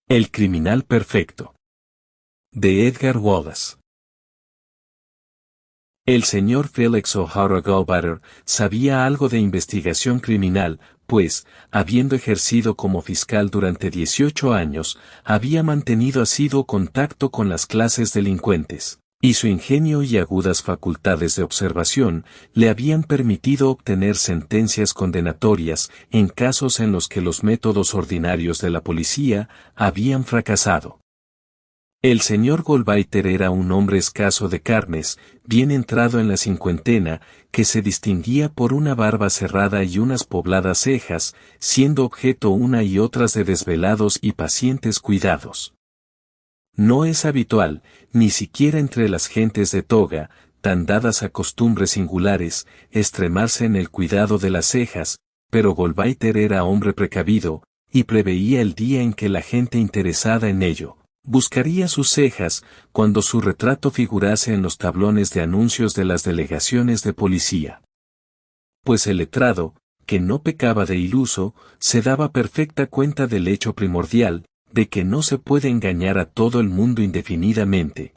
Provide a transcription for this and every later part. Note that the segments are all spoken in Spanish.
El criminal perfecto. De Edgar Wallace. El señor Felix O'Hara Goldwater sabía algo de investigación criminal, pues, habiendo ejercido como fiscal durante 18 años, había mantenido asiduo contacto con las clases delincuentes, y su ingenio y agudas facultades de observación le habían permitido obtener sentencias condenatorias en casos en los que los métodos ordinarios de la policía habían fracasado. El señor Goldwater era un hombre escaso de carnes, bien entrado en la cincuentena, que se distinguía por una barba cerrada y unas pobladas cejas, siendo objeto una y otras de desvelados y pacientes cuidados. No es habitual, ni siquiera entre las gentes de toga, tan dadas a costumbres singulares, extremarse en el cuidado de las cejas, pero Goldwater era hombre precavido, y preveía el día en que la gente interesada en ello buscaría sus cejas cuando su retrato figurase en los tablones de anuncios de las delegaciones de policía. Pues el letrado, que no pecaba de iluso, se daba perfecta cuenta del hecho primordial, de que no se puede engañar a todo el mundo indefinidamente.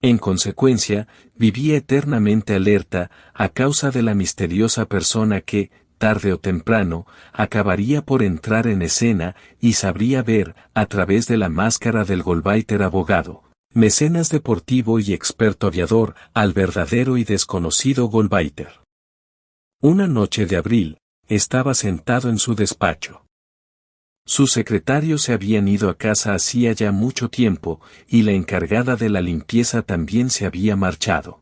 En consecuencia, vivía eternamente alerta a causa de la misteriosa persona que, tarde o temprano, acabaría por entrar en escena y sabría ver, a través de la máscara del Goldwater abogado, mecenas deportivo y experto aviador, al verdadero y desconocido Goldwater. Una noche de abril, estaba sentado en su despacho. Sus secretarios se habían ido a casa hacía ya mucho tiempo, y la encargada de la limpieza también se había marchado.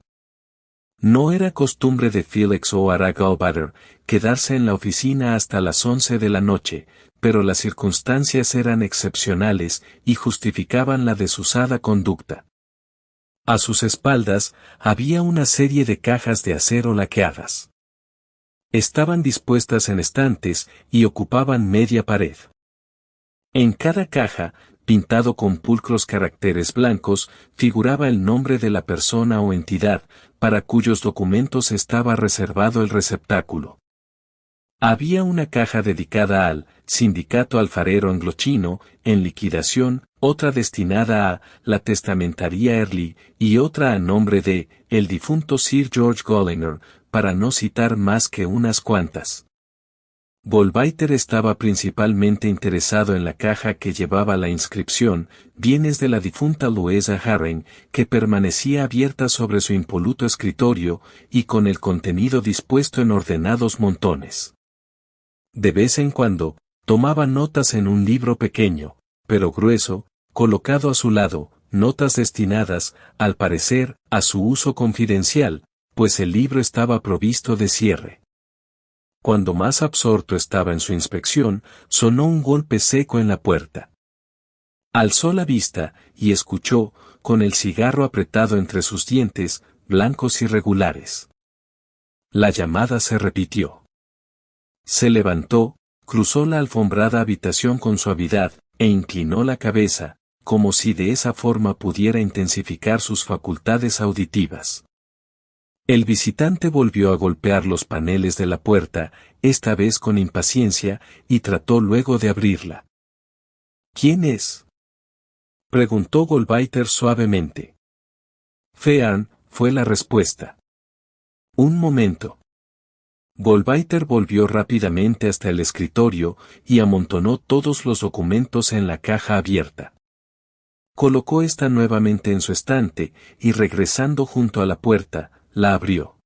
No era costumbre de Felix O'Hara Goldwater quedarse en la oficina hasta las 11 de la noche, pero las circunstancias eran excepcionales y justificaban la desusada conducta. A sus espaldas había una serie de cajas de acero laqueadas. Estaban dispuestas en estantes y ocupaban media pared. En cada caja, pintado con pulcros caracteres blancos, figuraba el nombre de la persona o entidad, para cuyos documentos estaba reservado el receptáculo. Había una caja dedicada al Sindicato Alfarero Anglo-Chino, en liquidación, otra destinada a la Testamentaría Early y otra a nombre de el difunto Sir George Goldwater, para no citar más que unas cuantas. Goldwater estaba principalmente interesado en la caja que llevaba la inscripción, bienes de la difunta Louisa Harren, que permanecía abierta sobre su impoluto escritorio, y con el contenido dispuesto en ordenados montones. De vez en cuando, tomaba notas en un libro pequeño, pero grueso, colocado a su lado, notas destinadas, al parecer, a su uso confidencial, pues el libro estaba provisto de cierre. Cuando más absorto estaba en su inspección, sonó un golpe seco en la puerta. Alzó la vista, y escuchó, con el cigarro apretado entre sus dientes, blancos y regulares. La llamada se repitió. Se levantó, cruzó la alfombrada habitación con suavidad, e inclinó la cabeza, como si de esa forma pudiera intensificar sus facultades auditivas. El visitante volvió a golpear los paneles de la puerta, esta vez con impaciencia, y trató luego de abrirla. ¿Quién es?, preguntó Goldwater suavemente. Fearn, fue la respuesta. Un momento. Goldwater volvió rápidamente hasta el escritorio y amontonó todos los documentos en la caja abierta. Colocó esta nuevamente en su estante, y regresando junto a la puerta, la abrió.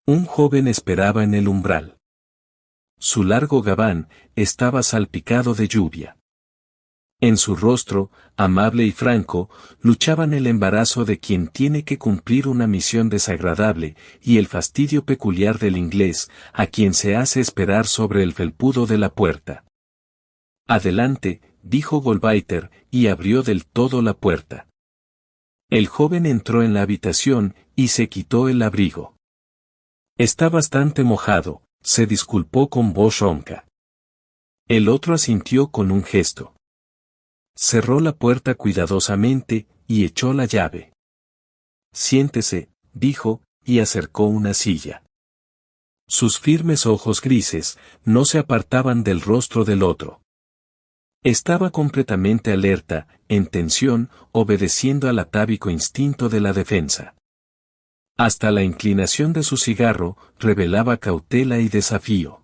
Un joven esperaba en el umbral. Su largo gabán estaba salpicado de lluvia. En su rostro, amable y franco, luchaban el embarazo de quien tiene que cumplir una misión desagradable y el fastidio peculiar del inglés, a quien se hace esperar sobre el felpudo de la puerta. Adelante, dijo Goldwater, y abrió del todo la puerta. El joven entró en la habitación y se quitó el abrigo. Está bastante mojado, se disculpó con voz ronca. El otro asintió con un gesto. Cerró la puerta cuidadosamente y echó la llave. Siéntese, dijo, y acercó una silla. Sus firmes ojos grises no se apartaban del rostro del otro. Estaba completamente alerta, en tensión, obedeciendo al atávico instinto de la defensa. Hasta la inclinación de su cigarro revelaba cautela y desafío.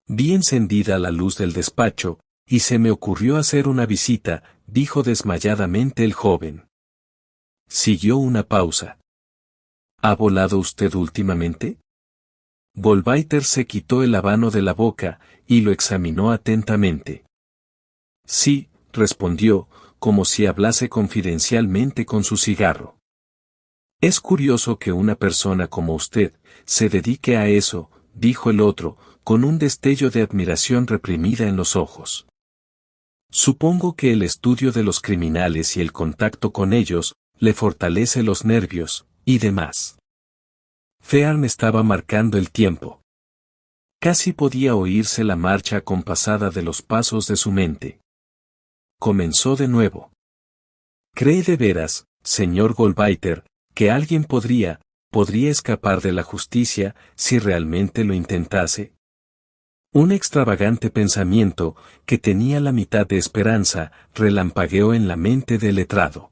Vi encendida la luz del despacho, y se me ocurrió hacer una visita, dijo desmayadamente el joven. Siguió una pausa. ¿Ha volado usted últimamente? Goldwaiter se quitó el habano de la boca, y lo examinó atentamente. Sí, respondió, como si hablase confidencialmente con su cigarro. Es curioso que una persona como usted se dedique a eso, dijo el otro, con un destello de admiración reprimida en los ojos. Supongo que el estudio de los criminales y el contacto con ellos le fortalece los nervios, y demás. Fearn estaba marcando el tiempo. Casi podía oírse la marcha compasada de los pasos de su mente. Comenzó de nuevo. ¿Cree de veras, señor Goldwaiter, que alguien podría escapar de la justicia si realmente lo intentase? Un extravagante pensamiento, que tenía la mitad de esperanza, relampagueó en la mente del letrado.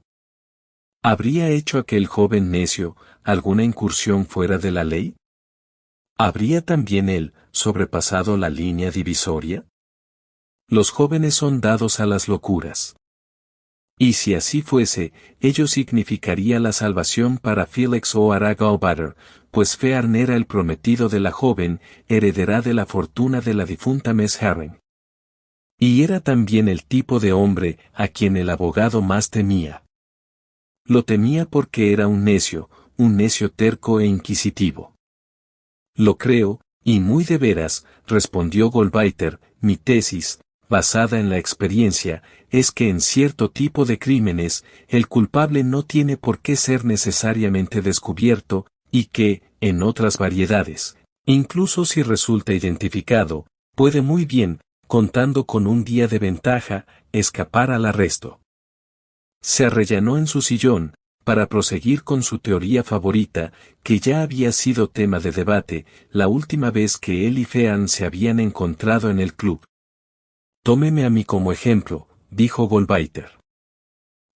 ¿Habría hecho aquel joven necio alguna incursión fuera de la ley? ¿Habría también él sobrepasado la línea divisoria? Los jóvenes son dados a las locuras. Y si así fuese, ello significaría la salvación para Felix O'Hara Goldwaiter, pues Fearn era el prometido de la joven, heredera de la fortuna de la difunta Miss Herring. Y era también el tipo de hombre a quien el abogado más temía. Lo temía porque era un necio terco e inquisitivo. Lo creo, y muy de veras, respondió Goldwaiter, mi tesis, basada en la experiencia, es que en cierto tipo de crímenes, el culpable no tiene por qué ser necesariamente descubierto, y que, en otras variedades, incluso si resulta identificado, puede muy bien, contando con un día de ventaja, escapar al arresto. Se arrellanó en su sillón, para proseguir con su teoría favorita, que ya había sido tema de debate, la última vez que él y Fearn se habían encontrado en el club. Tómeme a mí como ejemplo, dijo Goldwaiter.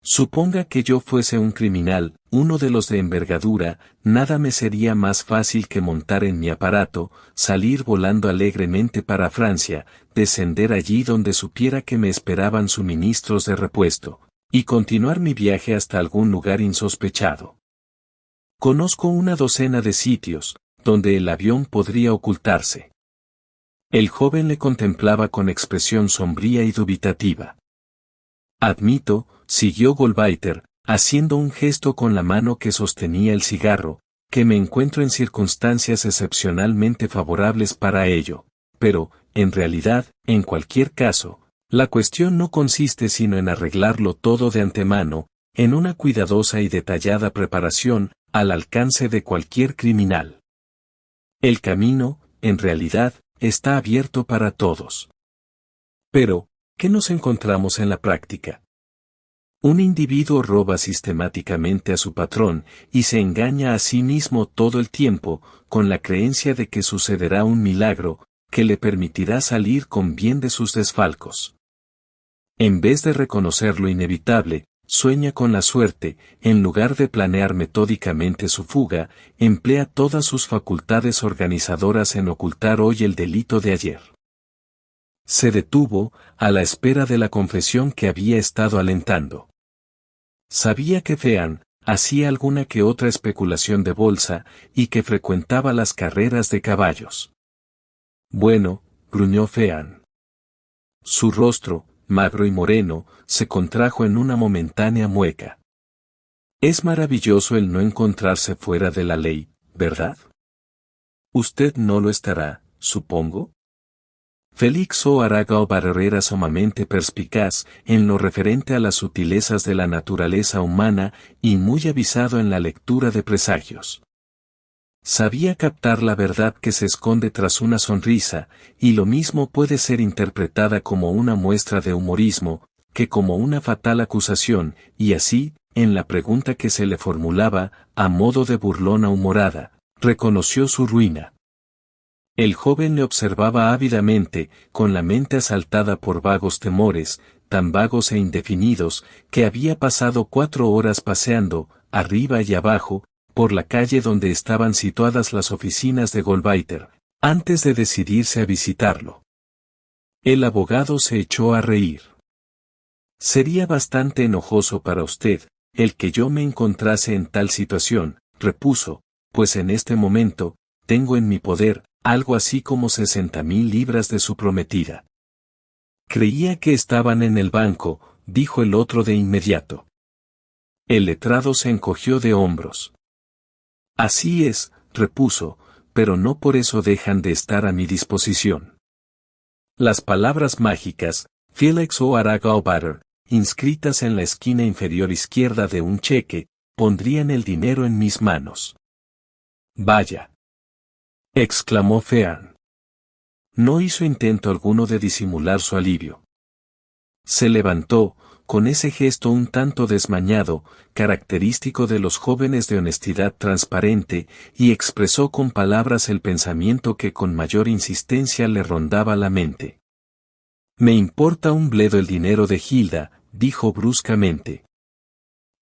Suponga que yo fuese un criminal, uno de los de envergadura, nada me sería más fácil que montar en mi aparato, salir volando alegremente para Francia, descender allí donde supiera que me esperaban suministros de repuesto, y continuar mi viaje hasta algún lugar insospechado. Conozco una docena de sitios, donde el avión podría ocultarse. El joven le contemplaba con expresión sombría y dubitativa. Admito, siguió Goldwaiter, haciendo un gesto con la mano que sostenía el cigarro, que me encuentro en circunstancias excepcionalmente favorables para ello, pero, en realidad, en cualquier caso, la cuestión no consiste sino en arreglarlo todo de antemano, en una cuidadosa y detallada preparación, al alcance de cualquier criminal. El camino, en realidad, está abierto para todos. Pero, ¿qué nos encontramos en la práctica? Un individuo roba sistemáticamente a su patrón, y se engaña a sí mismo todo el tiempo, con la creencia de que sucederá un milagro, que le permitirá salir con bien de sus desfalcos. En vez de reconocer lo inevitable, sueña con la suerte, en lugar de planear metódicamente su fuga, emplea todas sus facultades organizadoras en ocultar hoy el delito de ayer. Se detuvo, a la espera de la confesión que había estado alentando. Sabía que Fearn hacía alguna que otra especulación de bolsa, y que frecuentaba las carreras de caballos. Bueno, gruñó Fearn. Su rostro, magro y moreno, se contrajo en una momentánea mueca. Es maravilloso el no encontrarse fuera de la ley, ¿verdad? Usted no lo estará, supongo. Félix O'Hara Goldwaiter era sumamente perspicaz en lo referente a las sutilezas de la naturaleza humana y muy avisado en la lectura de presagios. Sabía captar la verdad que se esconde tras una sonrisa, y lo mismo puede ser interpretada como una muestra de humorismo, que como una fatal acusación, y así, en la pregunta que se le formulaba, a modo de burlona humorada, reconoció su ruina. El joven le observaba ávidamente, con la mente asaltada por vagos temores, tan vagos e indefinidos, que había pasado 4 horas paseando, arriba y abajo, por la calle donde estaban situadas las oficinas de Goldwaiter, antes de decidirse a visitarlo. El abogado se echó a reír. Sería bastante enojoso para usted, el que yo me encontrase en tal situación, repuso, pues en este momento, tengo en mi poder, algo así como 60.000 libras de su prometida. Creía que estaban en el banco, dijo el otro de inmediato. El letrado se encogió de hombros. Así es, repuso, pero no por eso dejan de estar a mi disposición. Las palabras mágicas, Felix O'Hara Goldwaiter, inscritas en la esquina inferior izquierda de un cheque, pondrían el dinero en mis manos. Vaya, exclamó Fearn. No hizo intento alguno de disimular su alivio. Se levantó, con ese gesto un tanto desmañado, característico de los jóvenes de honestidad transparente, y expresó con palabras el pensamiento que con mayor insistencia le rondaba la mente. Me importa un bledo el dinero de Hilda, dijo bruscamente.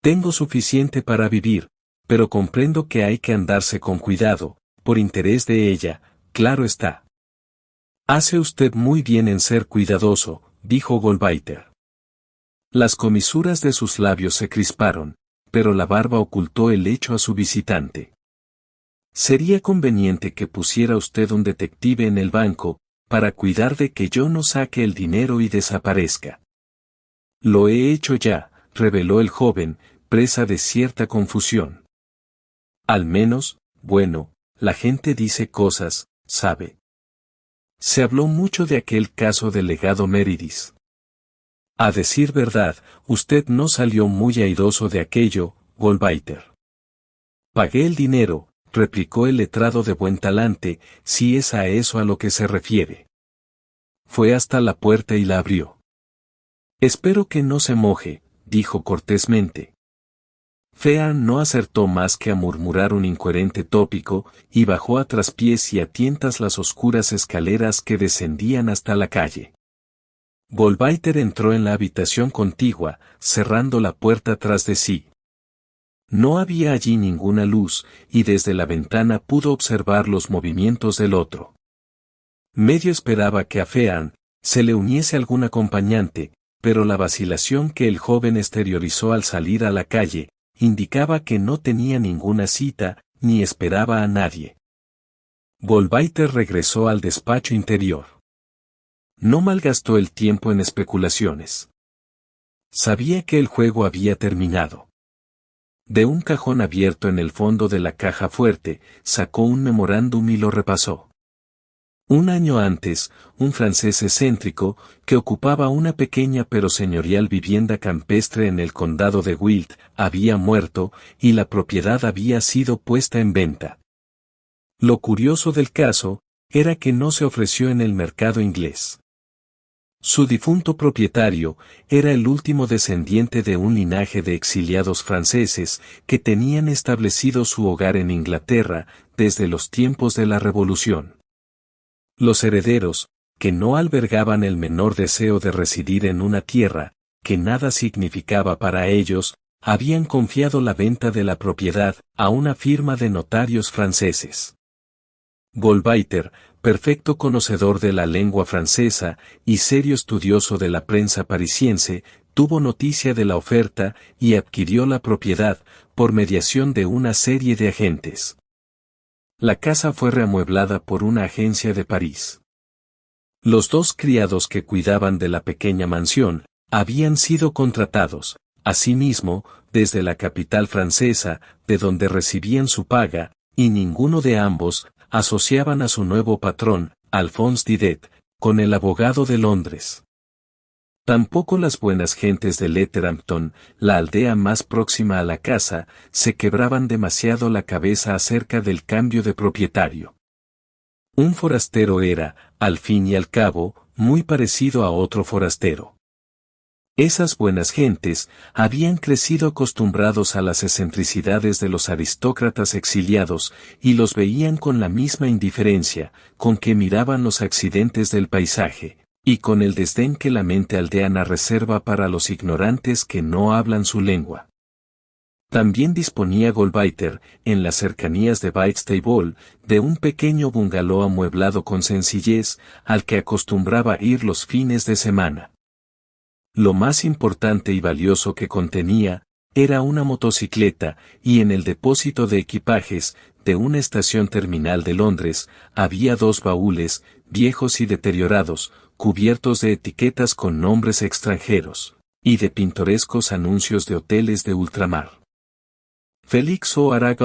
Tengo suficiente para vivir, pero comprendo que hay que andarse con cuidado, por interés de ella, claro está. Hace usted muy bien en ser cuidadoso, dijo Goldwaiter. Las comisuras de sus labios se crisparon, pero la barba ocultó el hecho a su visitante. Sería conveniente que pusiera usted un detective en el banco, para cuidar de que yo no saque el dinero y desaparezca. Lo he hecho ya, reveló el joven, presa de cierta confusión. Al menos, bueno, la gente dice cosas, ¿sabe? Se habló mucho de aquel caso del legado Meredith. A decir verdad, usted no salió muy airoso de aquello, Goldwaiter. Pagué el dinero, replicó el letrado de buen talante, si es a eso a lo que se refiere. Fue hasta la puerta y la abrió. Espero que no se moje, dijo cortésmente. Fearn no acertó más que a murmurar un incoherente tópico, y bajó a traspiés y a tientas las oscuras escaleras que descendían hasta la calle. Goldwaiter entró en la habitación contigua, cerrando la puerta tras de sí. No había allí ninguna luz, y desde la ventana pudo observar los movimientos del otro. Medio esperaba que a Fearn se le uniese algún acompañante, pero la vacilación que el joven exteriorizó al salir a la calle, indicaba que no tenía ninguna cita, ni esperaba a nadie. Goldwaiter regresó al despacho interior. No malgastó el tiempo en especulaciones. Sabía que el juego había terminado. De un cajón abierto en el fondo de la caja fuerte, sacó un memorándum y lo repasó. Un año antes, un francés excéntrico, que ocupaba una pequeña pero señorial vivienda campestre en el condado de Wilt, había muerto, y la propiedad había sido puesta en venta. Lo curioso del caso, era que no se ofreció en el mercado inglés. Su difunto propietario, era el último descendiente de un linaje de exiliados franceses, que tenían establecido su hogar en Inglaterra, desde los tiempos de la Revolución. Los herederos, que no albergaban el menor deseo de residir en una tierra, que nada significaba para ellos, habían confiado la venta de la propiedad a una firma de notarios franceses. Goldwaiter, perfecto conocedor de la lengua francesa y serio estudioso de la prensa parisiense, tuvo noticia de la oferta y adquirió la propiedad, por mediación de una serie de agentes. La casa fue reamueblada por una agencia de París. Los 2 criados que cuidaban de la pequeña mansión, habían sido contratados, asimismo, desde la capital francesa, de donde recibían su paga, y ninguno de ambos asociaban a su nuevo patrón, Alphonse Didet, con el abogado de Londres. Tampoco las buenas gentes de Letterampton, la aldea más próxima a la casa, se quebraban demasiado la cabeza acerca del cambio de propietario. Un forastero era, al fin y al cabo, muy parecido a otro forastero. Esas buenas gentes habían crecido acostumbrados a las excentricidades de los aristócratas exiliados y los veían con la misma indiferencia con que miraban los accidentes del paisaje, y con el desdén que la mente aldeana reserva para los ignorantes que no hablan su lengua. También disponía Goldwaiter, en las cercanías de Whitstable, de un pequeño bungalow amueblado con sencillez, al que acostumbraba ir los fines de semana. Lo más importante y valioso que contenía, era una motocicleta, y en el depósito de equipajes, de una estación terminal de Londres, había 2 baúles, viejos y deteriorados, cubiertos de etiquetas con nombres extranjeros, y de pintorescos anuncios de hoteles de ultramar. Félix O'Hara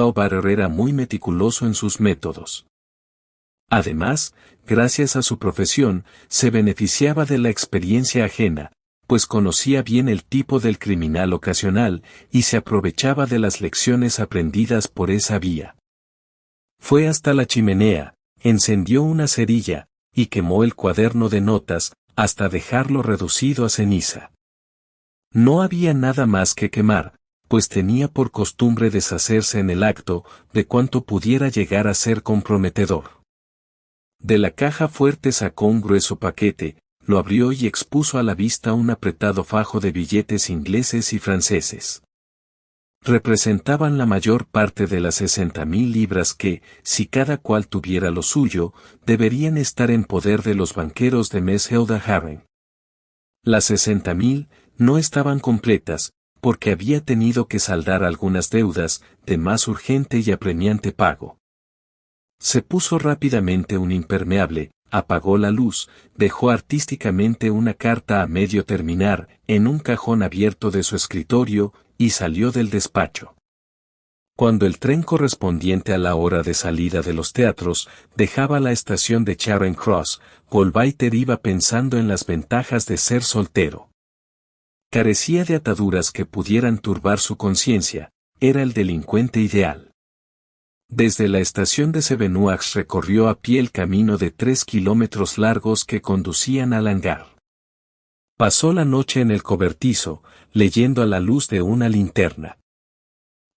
era muy meticuloso en sus métodos. Además, gracias a su profesión, se beneficiaba de la experiencia ajena, pues conocía bien el tipo del criminal ocasional y se aprovechaba de las lecciones aprendidas por esa vía. Fue hasta la chimenea, encendió una cerilla, y quemó el cuaderno de notas, hasta dejarlo reducido a ceniza. No había nada más que quemar, pues tenía por costumbre deshacerse en el acto de cuanto pudiera llegar a ser comprometedor. De la caja fuerte sacó un grueso paquete, lo abrió y expuso a la vista un apretado fajo de billetes ingleses y franceses. Representaban la mayor parte de las 60.000 libras que, si cada cual tuviera lo suyo, deberían estar en poder de los banqueros de Miss Hilda Harren. Las 60.000 no estaban completas, porque había tenido que saldar algunas deudas, de más urgente y apremiante pago. Se puso rápidamente un impermeable, apagó la luz, dejó artísticamente una carta a medio terminar, en un cajón abierto de su escritorio, y salió del despacho. Cuando el tren correspondiente a la hora de salida de los teatros dejaba la estación de Charing Cross, Goldwaiter iba pensando en las ventajas de ser soltero. Carecía de ataduras que pudieran turbar su conciencia, era el delincuente ideal. Desde la estación de Sevenoaks recorrió a pie el camino de 3 kilómetros largos que conducían al hangar. Pasó la noche en el cobertizo, leyendo a la luz de una linterna.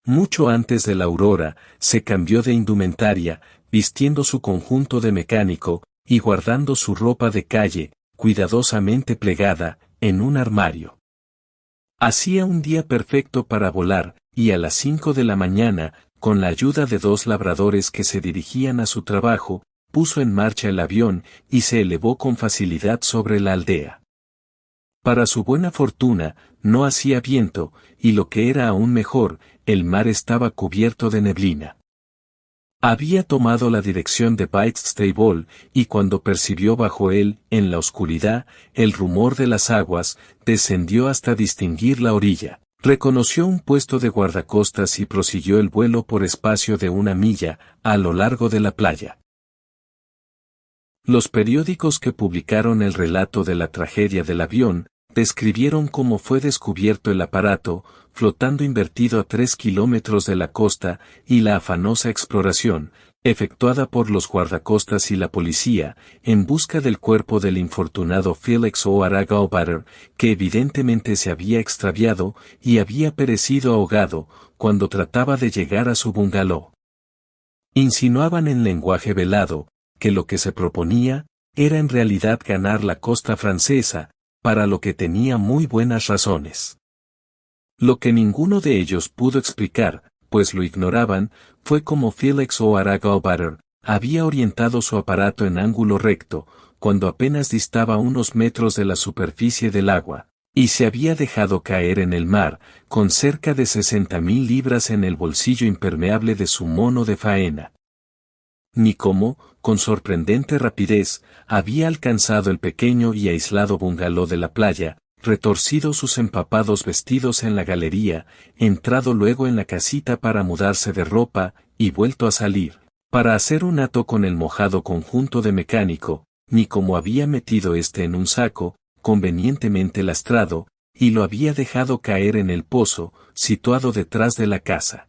Mucho antes de la aurora, se cambió de indumentaria, vistiendo su conjunto de mecánico, y guardando su ropa de calle, cuidadosamente plegada, en un armario. Hacía un día perfecto para volar, y a las 5 de la mañana, con la ayuda de 2 labradores que se dirigían a su trabajo, puso en marcha el avión, y se elevó con facilidad sobre la aldea. Para su buena fortuna, no hacía viento, y lo que era aún mejor, el mar estaba cubierto de neblina. Había tomado la dirección de Whitstable, y cuando percibió bajo él, en la oscuridad, el rumor de las aguas, descendió hasta distinguir la orilla. Reconoció un puesto de guardacostas y prosiguió el vuelo por espacio de 1 milla, a lo largo de la playa. Los periódicos que publicaron el relato de la tragedia del avión, describieron cómo fue descubierto el aparato, flotando invertido a 3 kilómetros de la costa, y la afanosa exploración, efectuada por los guardacostas y la policía, en busca del cuerpo del infortunado Felix O'Hara, que evidentemente se había extraviado, y había perecido ahogado, cuando trataba de llegar a su bungalow. Insinuaban en lenguaje velado, que lo que se proponía, era en realidad ganar la costa francesa, para lo que tenía muy buenas razones. Lo que ninguno de ellos pudo explicar, pues lo ignoraban, fue cómo Felix O'Hara había orientado su aparato en ángulo recto, cuando apenas distaba unos metros de la superficie del agua, y se había dejado caer en el mar, con cerca de 60.000 libras en el bolsillo impermeable de su mono de faena. Ni cómo, con sorprendente rapidez, había alcanzado el pequeño y aislado bungalow de la playa, retorcido sus empapados vestidos en la galería, entrado luego en la casita para mudarse de ropa, y vuelto a salir, para hacer un hato con el mojado conjunto de mecánico, ni cómo había metido este en un saco, convenientemente lastrado, y lo había dejado caer en el pozo, situado detrás de la casa.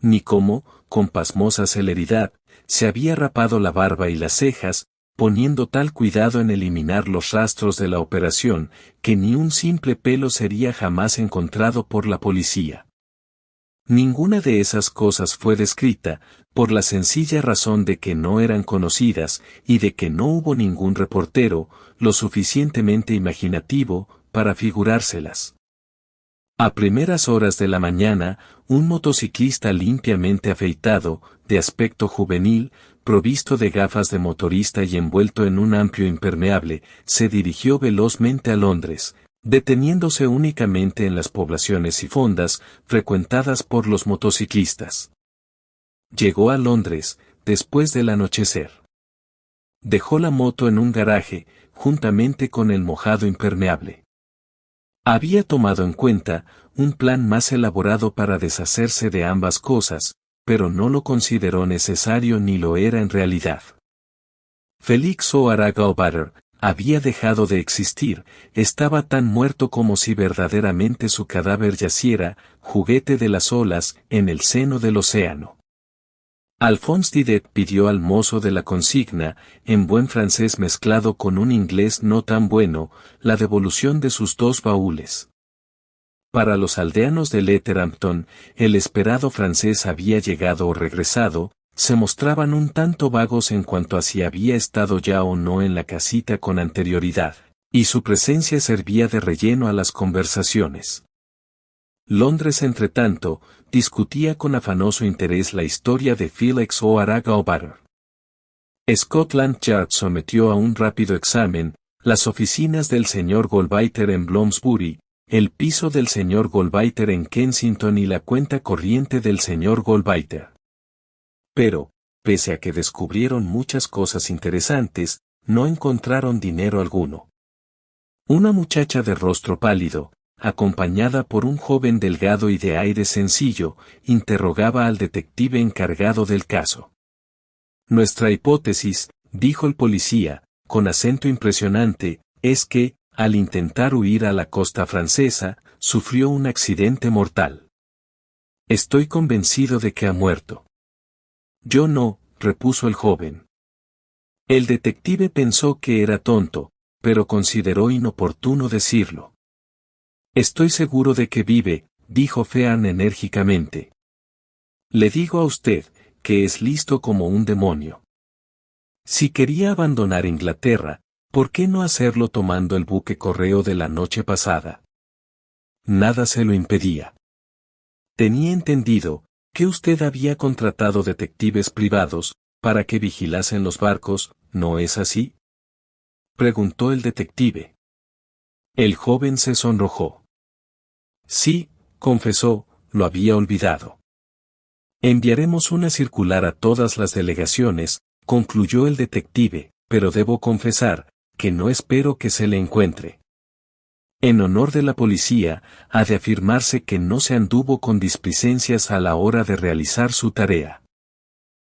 Ni cómo, con pasmosa celeridad, se había rapado la barba y las cejas, poniendo tal cuidado en eliminar los rastros de la operación, que ni un simple pelo sería jamás encontrado por la policía. Ninguna de esas cosas fue descrita, por la sencilla razón de que no eran conocidas, y de que no hubo ningún reportero, lo suficientemente imaginativo, para figurárselas. A primeras horas de la mañana, un motociclista limpiamente afeitado, de aspecto juvenil, provisto de gafas de motorista y envuelto en un amplio impermeable, se dirigió velozmente a Londres, deteniéndose únicamente en las poblaciones y fondas frecuentadas por los motociclistas. Llegó a Londres, después del anochecer. Dejó la moto en un garaje, juntamente con el mojado impermeable. Había tomado en cuenta un plan más elaborado para deshacerse de ambas cosas, pero no lo consideró necesario ni lo era en realidad. Félix O'Hara había dejado de existir, estaba tan muerto como si verdaderamente su cadáver yaciera, juguete de las olas, en el seno del océano. Alphonse Didet pidió al mozo de la consigna, en buen francés mezclado con un inglés no tan bueno, la devolución de sus 2 baúles. Para los aldeanos de Letterhampton, el esperado francés había llegado o regresado, se mostraban un tanto vagos en cuanto a si había estado ya o no en la casita con anterioridad, y su presencia servía de relleno a las conversaciones. Londres, entretanto, discutía con afanoso interés la historia de Felix O'Hara. Scotland Yard sometió a un rápido examen las oficinas del señor Goldwaiter en Bloomsbury, el piso del señor Goldwaiter en Kensington y la cuenta corriente del señor Goldwaiter. Pero, pese a que descubrieron muchas cosas interesantes, no encontraron dinero alguno. Una muchacha de rostro pálido, acompañada por un joven delgado y de aire sencillo, interrogaba al detective encargado del caso. Nuestra hipótesis, dijo el policía, con acento impresionante, es que, al intentar huir a la costa francesa, sufrió un accidente mortal. Estoy convencido de que ha muerto. Yo no, repuso el joven. El detective pensó que era tonto, pero consideró inoportuno decirlo. Estoy seguro de que vive, dijo Fearn enérgicamente. Le digo a usted, que es listo como un demonio. Si quería abandonar Inglaterra, ¿por qué no hacerlo tomando el buque correo de la noche pasada? Nada se lo impedía. Tenía entendido que usted había contratado detectives privados para que vigilasen los barcos, ¿no es así?, preguntó el detective. El joven se sonrojó. Sí, confesó, lo había olvidado. Enviaremos una circular a todas las delegaciones, concluyó el detective, pero debo confesar, que no espero que se le encuentre. En honor de la policía, ha de afirmarse que no se anduvo con displicencias a la hora de realizar su tarea.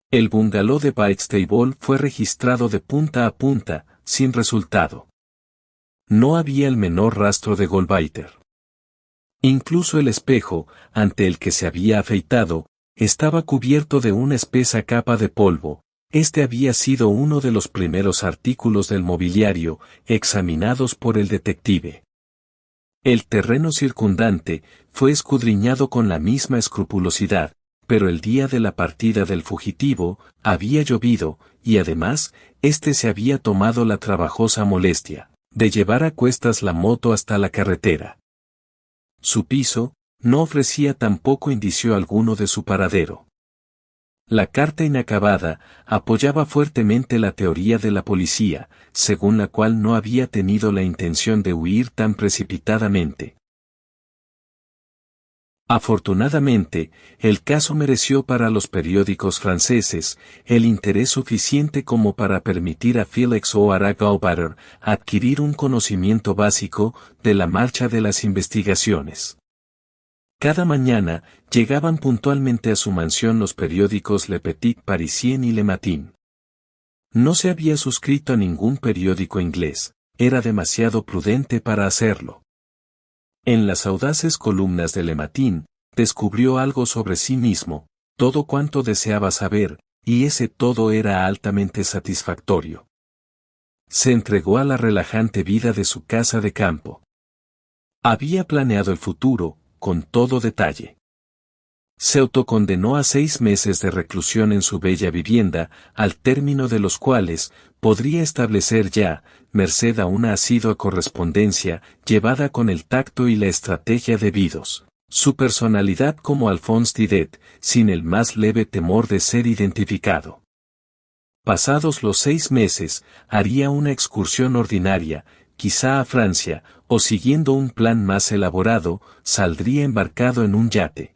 El bungalow de Whitstable fue registrado de punta a punta, sin resultado. No había el menor rastro de Goldwaiter. Incluso el espejo, ante el que se había afeitado, estaba cubierto de una espesa capa de polvo. Este había sido uno de los primeros artículos del mobiliario, examinados por el detective. El terreno circundante fue escudriñado con la misma escrupulosidad, pero el día de la partida del fugitivo, había llovido, y además, éste se había tomado la trabajosa molestia de llevar a cuestas la moto hasta la carretera. Su piso no ofrecía tampoco indicio alguno de su paradero. La carta inacabada apoyaba fuertemente la teoría de la policía, según la cual no había tenido la intención de huir tan precipitadamente. Afortunadamente, el caso mereció para los periódicos franceses el interés suficiente como para permitir a Felix O'Hara adquirir un conocimiento básico de la marcha de las investigaciones. Cada mañana, llegaban puntualmente a su mansión los periódicos Le Petit Parisien y Le Matin. No se había suscrito a ningún periódico inglés, era demasiado prudente para hacerlo. En las audaces columnas de Le Matin, descubrió algo sobre sí mismo, todo cuanto deseaba saber, y ese todo era altamente satisfactorio. Se entregó a la relajante vida de su casa de campo. Había planeado el futuro, con todo detalle. Se autocondenó a 6 meses de reclusión en su bella vivienda, al término de los cuales podría establecer ya, merced a una asidua correspondencia, llevada con el tacto y la estrategia debidos, su personalidad como Alphonse Didet, sin el más leve temor de ser identificado. Pasados los 6 meses, haría una excursión ordinaria, quizá a Francia, o siguiendo un plan más elaborado, saldría embarcado en un yate.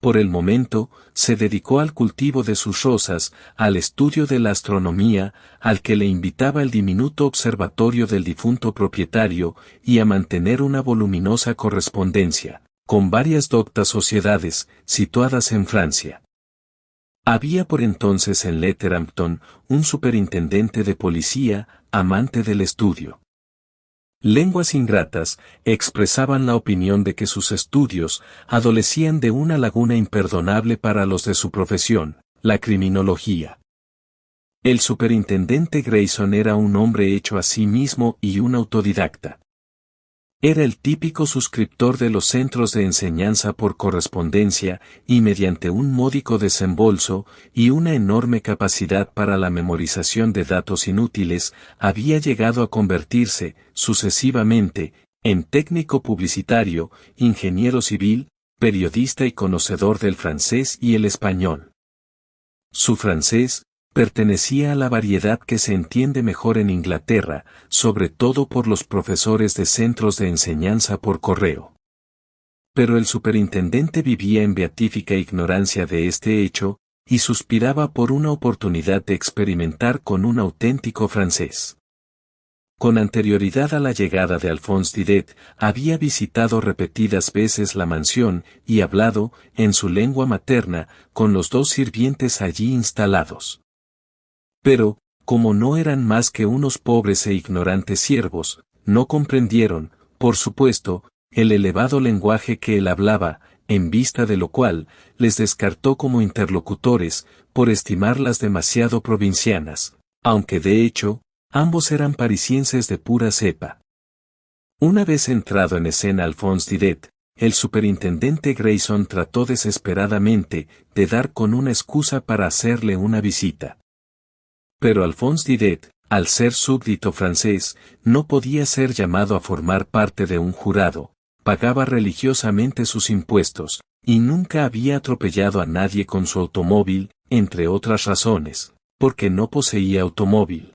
Por el momento, se dedicó al cultivo de sus rosas, al estudio de la astronomía, al que le invitaba el diminuto observatorio del difunto propietario, y a mantener una voluminosa correspondencia, con varias doctas sociedades, situadas en Francia. Había por entonces en Letterhampton, un superintendente de policía, amante del estudio. Lenguas ingratas expresaban la opinión de que sus estudios adolecían de una laguna imperdonable para los de su profesión, la criminología. El superintendente Grayson era un hombre hecho a sí mismo y un autodidacta. Era el típico suscriptor de los centros de enseñanza por correspondencia y mediante un módico desembolso y una enorme capacidad para la memorización de datos inútiles, había llegado a convertirse, sucesivamente, en técnico publicitario, ingeniero civil, periodista y conocedor del francés y el español. Su francés pertenecía a la variedad que se entiende mejor en Inglaterra, sobre todo por los profesores de centros de enseñanza por correo. Pero el superintendente vivía en beatífica ignorancia de este hecho, y suspiraba por una oportunidad de experimentar con un auténtico francés. Con anterioridad a la llegada de Alphonse Didet, había visitado repetidas veces la mansión y hablado, en su lengua materna, con los 2 sirvientes allí instalados. Pero, como no eran más que unos pobres e ignorantes siervos, no comprendieron, por supuesto, el elevado lenguaje que él hablaba, en vista de lo cual, les descartó como interlocutores, por estimarlas demasiado provincianas, aunque de hecho, ambos eran parisienses de pura cepa. Una vez entrado en escena Alphonse Didet, el superintendente Grayson trató desesperadamente de dar con una excusa para hacerle una visita. Pero Alphonse Didet, al ser súbdito francés, no podía ser llamado a formar parte de un jurado, pagaba religiosamente sus impuestos, y nunca había atropellado a nadie con su automóvil, entre otras razones, porque no poseía automóvil.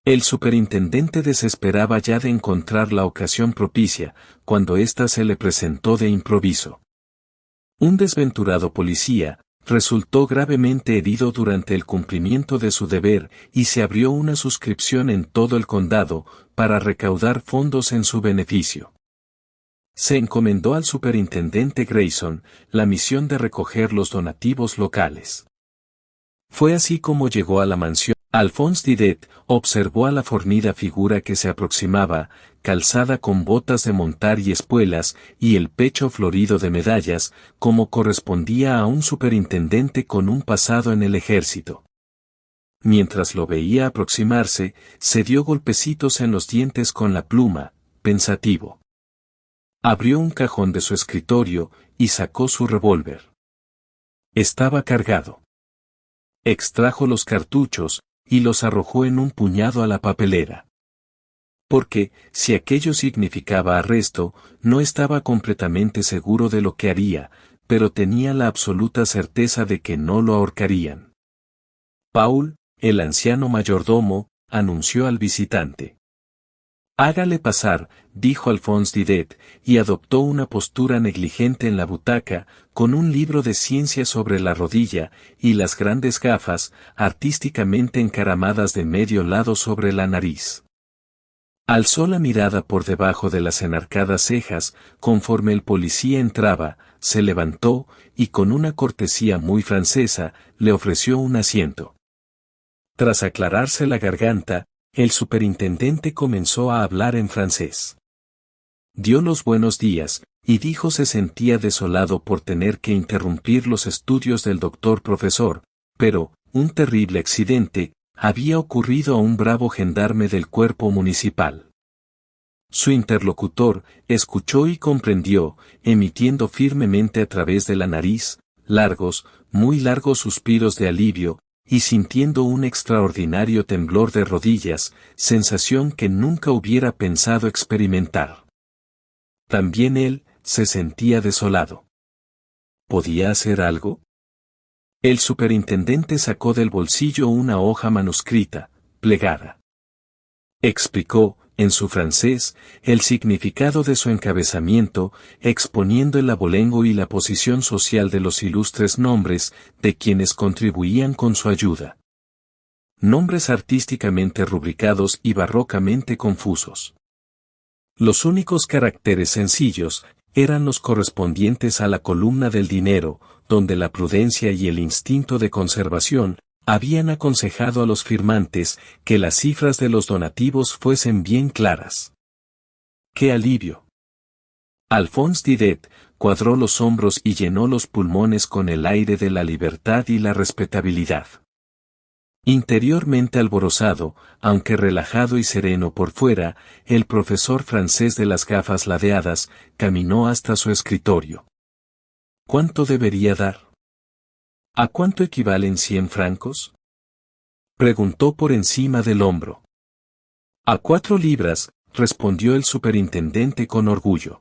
El superintendente desesperaba ya de encontrar la ocasión propicia, cuando ésta se le presentó de improviso. Un desventurado policía resultó gravemente herido durante el cumplimiento de su deber y se abrió una suscripción en todo el condado para recaudar fondos en su beneficio. Se encomendó al superintendente Grayson la misión de recoger los donativos locales. Fue así como llegó a la mansión. Alphonse Didet observó a la fornida figura que se aproximaba, calzada con botas de montar y espuelas, y el pecho florido de medallas, como correspondía a un superintendente con un pasado en el ejército. Mientras lo veía aproximarse, se dio golpecitos en los dientes con la pluma, pensativo. Abrió un cajón de su escritorio, y sacó su revólver. Estaba cargado. Extrajo los cartuchos, y los arrojó en un puñado a la papelera. Porque, si aquello significaba arresto, no estaba completamente seguro de lo que haría, pero tenía la absoluta certeza de que no lo ahorcarían. Paul, el anciano mayordomo, anunció al visitante. Hágale pasar, dijo Alphonse Didet, y adoptó una postura negligente en la butaca, con un libro de ciencia sobre la rodilla, y las grandes gafas, artísticamente encaramadas de medio lado sobre la nariz. Alzó la mirada por debajo de las enarcadas cejas, conforme el policía entraba, se levantó, y con una cortesía muy francesa, le ofreció un asiento. Tras aclararse la garganta, el superintendente comenzó a hablar en francés. Dio los buenos días, y dijo se sentía desolado por tener que interrumpir los estudios del doctor profesor, pero, un terrible accidente, había ocurrido a un bravo gendarme del cuerpo municipal. Su interlocutor escuchó y comprendió, emitiendo firmemente a través de la nariz, largos, muy largos suspiros de alivio, y sintiendo un extraordinario temblor de rodillas, sensación que nunca hubiera pensado experimentar. También él se sentía desolado. ¿Podía hacer algo? El superintendente sacó del bolsillo una hoja manuscrita, plegada. Explicó, en su francés, el significado de su encabezamiento, exponiendo el abolengo y la posición social de los ilustres nombres de quienes contribuían con su ayuda. Nombres artísticamente rubricados y barrocamente confusos. Los únicos caracteres sencillos eran los correspondientes a la columna del dinero, donde la prudencia y el instinto de conservación habían aconsejado a los firmantes que las cifras de los donativos fuesen bien claras. ¡Qué alivio! Alphonse Didet cuadró los hombros y llenó los pulmones con el aire de la libertad y la respetabilidad. Interiormente alborozado, aunque relajado y sereno por fuera, el profesor francés de las gafas ladeadas caminó hasta su escritorio. ¿Cuánto debería dar? ¿A cuánto equivalen 100 francos? Preguntó por encima del hombro. A 4 libras, respondió el superintendente con orgullo.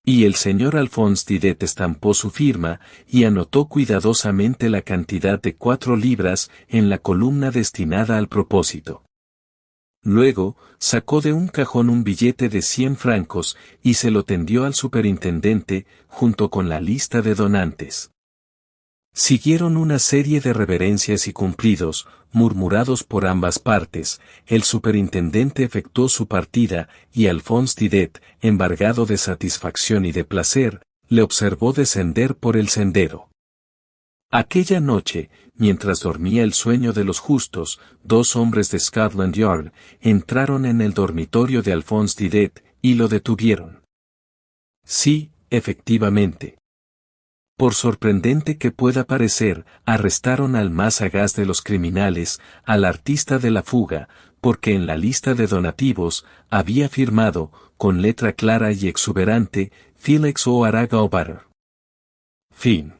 Y el señor Alphonse Didet estampó su firma y anotó cuidadosamente la cantidad de 4 libras en la columna destinada al propósito. Luego, sacó de un cajón un billete de 100 francos y se lo tendió al superintendente, junto con la lista de donantes. Siguieron una serie de reverencias y cumplidos, murmurados por ambas partes. El superintendente efectuó su partida, y Alphonse Didet, embargado de satisfacción y de placer, le observó descender por el sendero. Aquella noche, mientras dormía el sueño de los justos, 2 hombres de Scotland Yard entraron en el dormitorio de Alphonse Didet, y lo detuvieron. Sí, efectivamente. Por sorprendente que pueda parecer, arrestaron al más sagaz de los criminales, al artista de la fuga, porque en la lista de donativos había firmado, con letra clara y exuberante, Felix O'Hara Galbatter. Fin.